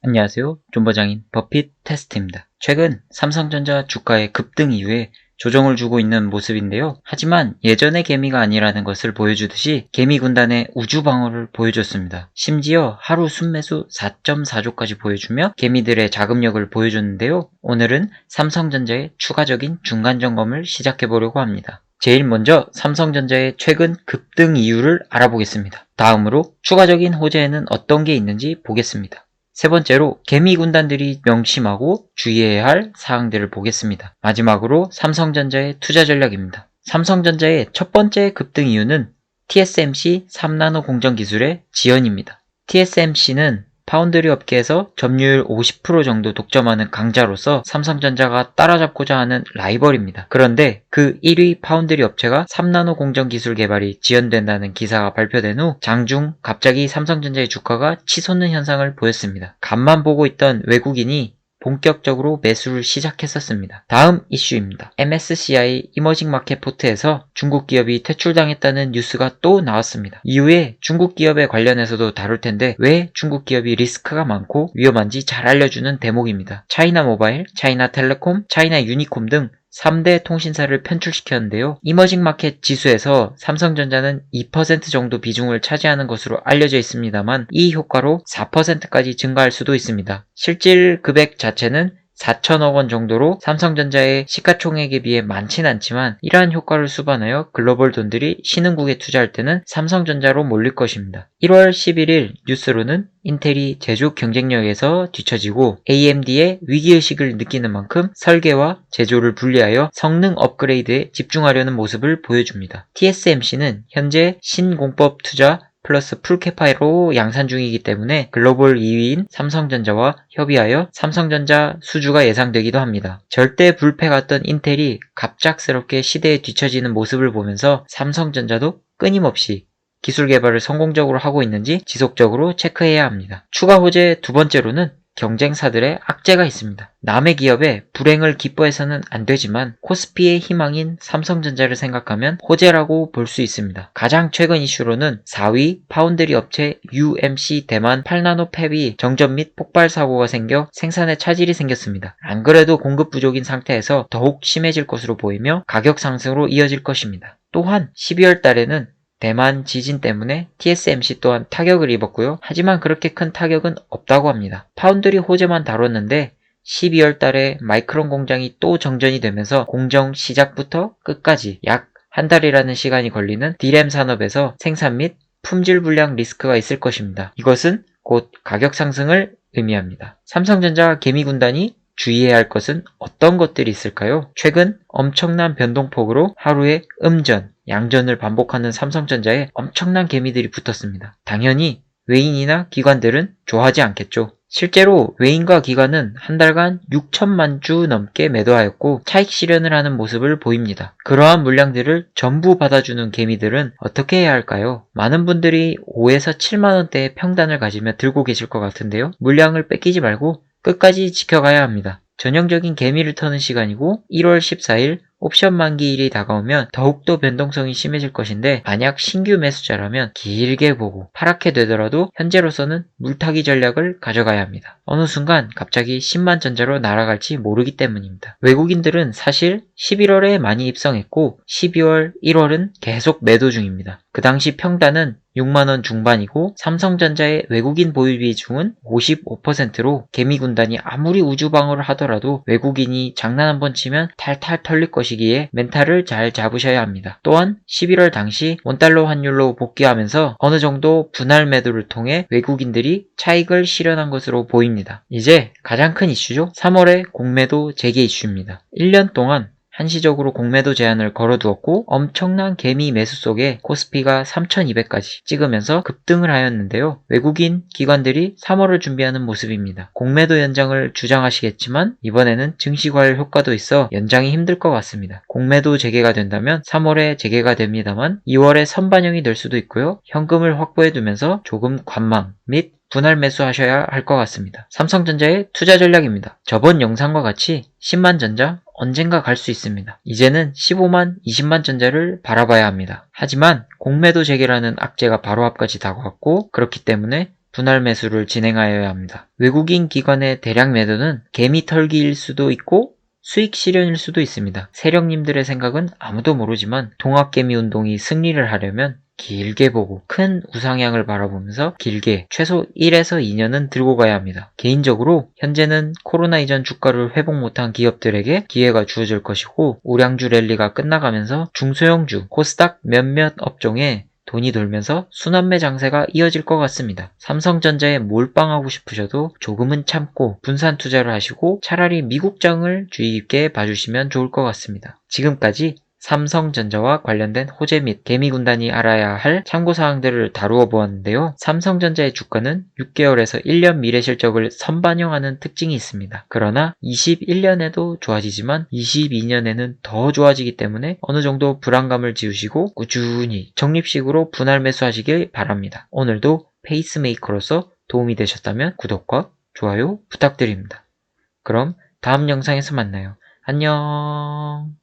안녕하세요. 존버장인 버핏 테스트입니다. 최근 삼성전자 주가의 급등 이후에 조정을 주고 있는 모습인데요. 하지만 예전의 개미가 아니라는 것을 보여주듯이 개미 군단의 우주 방어를 보여줬습니다. 심지어 하루 순매수 4.4조까지 보여주며 개미들의 자금력을 보여줬는데요. 오늘은 삼성전자의 추가적인 중간 점검을 시작해 보려고 합니다. 제일 먼저 삼성전자의 최근 급등 이유를 알아보겠습니다. 다음으로 추가적인 호재에는 어떤 게 있는지 보겠습니다. 세 번째로 개미 군단들이 명심하고 주의해야 할 사항들을 보겠습니다. 마지막으로 삼성전자의 투자 전략입니다. 삼성전자의 첫 번째 급등 이유는 TSMC 3나노 공정 기술의 지연입니다. TSMC는 파운드리 업계에서 점유율 50% 정도 독점하는 강자로서 삼성전자가 따라잡고자 하는 라이벌입니다. 그런데 그 1위 파운드리 업체가 3나노 공정 기술 개발이 지연된다는 기사가 발표된 후 장중 갑자기 삼성전자의 주가가 치솟는 현상을 보였습니다. 간만 보고 있던 외국인이 본격적으로 매수를 시작했었습니다. 다음 이슈입니다. MSCI 이머징 마켓 포트에서 중국 기업이 퇴출당했다는 뉴스가 또 나왔습니다. 이후에 중국 기업에 관련해서도 다룰 텐데 왜 중국 기업이 리스크가 많고 위험한지 잘 알려주는 대목입니다. 차이나 모바일, 차이나 텔레콤, 차이나 유니콤 등 3대 통신사를 편출시켰는데요. 이머징 마켓 지수에서 삼성전자는 2% 정도 비중을 차지하는 것으로 알려져 있습니다만 이 효과로 4%까지 증가할 수도 있습니다. 실질 금액 자체는 4천억 원 정도로 삼성전자의 시가총액에 비해 많진 않지만 이러한 효과를 수반하여 글로벌 돈들이 신흥국에 투자할 때는 삼성전자로 몰릴 것입니다. 1월 11일 뉴스로는 인텔이 제조 경쟁력에서 뒤처지고 AMD의 위기의식을 느끼는 만큼 설계와 제조를 분리하여 성능 업그레이드에 집중하려는 모습을 보여줍니다. TSMC는 현재 신공법 투자 플러스 풀캐파로 양산 중이기 때문에 글로벌 2위인 삼성전자와 협의하여 삼성전자 수주가 예상되기도 합니다. 절대 불패 같던 인텔이 갑작스럽게 시대에 뒤처지는 모습을 보면서 삼성전자도 끊임없이 기술 개발을 성공적으로 하고 있는지 지속적으로 체크해야 합니다. 추가 호재 두 번째로는 경쟁사들의 악재가 있습니다. 남의 기업의 불행을 기뻐해서는 안 되지만 코스피의 희망인 삼성전자를 생각하면 호재라고 볼 수 있습니다. 가장 최근 이슈로는 4위 파운드리 업체 UMC 대만 8나노 팹이 정전 및 폭발 사고가 생겨 생산에 차질이 생겼습니다. 안 그래도 공급 부족인 상태에서 더욱 심해질 것으로 보이며 가격 상승으로 이어질 것입니다. 또한 12월 달에는 대만 지진 때문에 TSMC 또한 타격을 입었고요. 하지만 그렇게 큰 타격은 없다고 합니다. 파운드리 호재만 다뤘는데 12월 달에 마이크론 공장이 또 정전이 되면서 공정 시작부터 끝까지 약 한 달이라는 시간이 걸리는 D램 산업에서 생산 및 품질 불량 리스크가 있을 것입니다. 이것은 곧 가격 상승을 의미합니다. 삼성전자 개미 군단이 주의해야 할 것은 어떤 것들이 있을까요? 최근 엄청난 변동폭으로 하루에 음전, 양전을 반복하는 삼성전자에 엄청난 개미들이 붙었습니다. 당연히 외인이나 기관들은 좋아하지 않겠죠. 실제로 외인과 기관은 한 달간 6천만 주 넘게 매도하였고 차익 실현을 하는 모습을 보입니다. 그러한 물량들을 전부 받아주는 개미들은 어떻게 해야 할까요? 많은 분들이 5에서 7만원대의 평단을 가지며 들고 계실 것 같은데요. 물량을 뺏기지 말고 끝까지 지켜가야 합니다. 전형적인 개미를 터는 시간이고 1월 14일 옵션 만기일이 다가오면 더욱더 변동성이 심해질 것인데 만약 신규 매수자라면 길게 보고 파랗게 되더라도 현재로서는 물타기 전략을 가져가야 합니다. 어느 순간 갑자기 10만 전자로 날아갈지 모르기 때문입니다. 외국인들은 사실 11월에 많이 입성했고 12월, 1월은 계속 매도 중입니다. 그 당시 평단은 6만원 중반이고 삼성전자의 외국인 보유 비중은 55%로 개미 군단이 아무리 우주방어를 하더라도 외국인이 장난 한번 치면 탈탈 털릴 것이기에 멘탈을 잘 잡으셔야 합니다. 또한 11월 당시 원달러 환율로 복귀하면서 어느 정도 분할 매도를 통해 외국인들이 차익을 실현한 것으로 보입니다. 이제 가장 큰 이슈죠. 3월의 공매도 재개 이슈입니다. 1년 동안 한시적으로 공매도 제한을 걸어두었고 엄청난 개미 매수 속에 코스피가 3200까지 찍으면서 급등을 하였는데요. 외국인 기관들이 3월을 준비하는 모습입니다. 공매도 연장을 주장하시겠지만 이번에는 증시 과열 효과도 있어 연장이 힘들 것 같습니다. 공매도 재개가 된다면 3월에 재개가 됩니다만 2월에 선반영이 될 수도 있고요. 현금을 확보해두면서 조금 관망 및 분할 매수하셔야 할 것 같습니다. 삼성전자의 투자 전략입니다. 저번 영상과 같이 10만 전자 언젠가 갈 수 있습니다. 이제는 15만, 20만 전자를 바라봐야 합니다. 하지만 공매도 재개라는 악재가 바로 앞까지 다가왔고 그렇기 때문에 분할 매수를 진행하여야 합니다. 외국인 기관의 대량 매도는 개미 털기일 수도 있고 수익 실현일 수도 있습니다. 세력님들의 생각은 아무도 모르지만 동학개미 운동이 승리를 하려면 길게 보고 큰 우상향을 바라보면서 길게 최소 1에서 2년은 들고 가야 합니다. 개인적으로 현재는 코로나 이전 주가를 회복 못한 기업들에게 기회가 주어질 것이고 우량주 랠리가 끝나가면서 중소형주, 코스닥 몇몇 업종에 돈이 돌면서 순환매 장세가 이어질 것 같습니다. 삼성전자에 몰빵하고 싶으셔도 조금은 참고 분산 투자를 하시고 차라리 미국장을 주의 깊게 봐주시면 좋을 것 같습니다. 지금까지 삼성전자와 관련된 호재 및 개미군단이 알아야 할 참고사항들을 다루어 보았는데요. 삼성전자의 주가는 6개월에서 1년 미래실적을 선반영하는 특징이 있습니다. 그러나 21년에도 좋아지지만 22년에는 더 좋아지기 때문에 어느 정도 불안감을 지우시고 꾸준히 적립식으로 분할 매수하시길 바랍니다. 오늘도 페이스메이커로서 도움이 되셨다면 구독과 좋아요 부탁드립니다. 그럼 다음 영상에서 만나요. 안녕.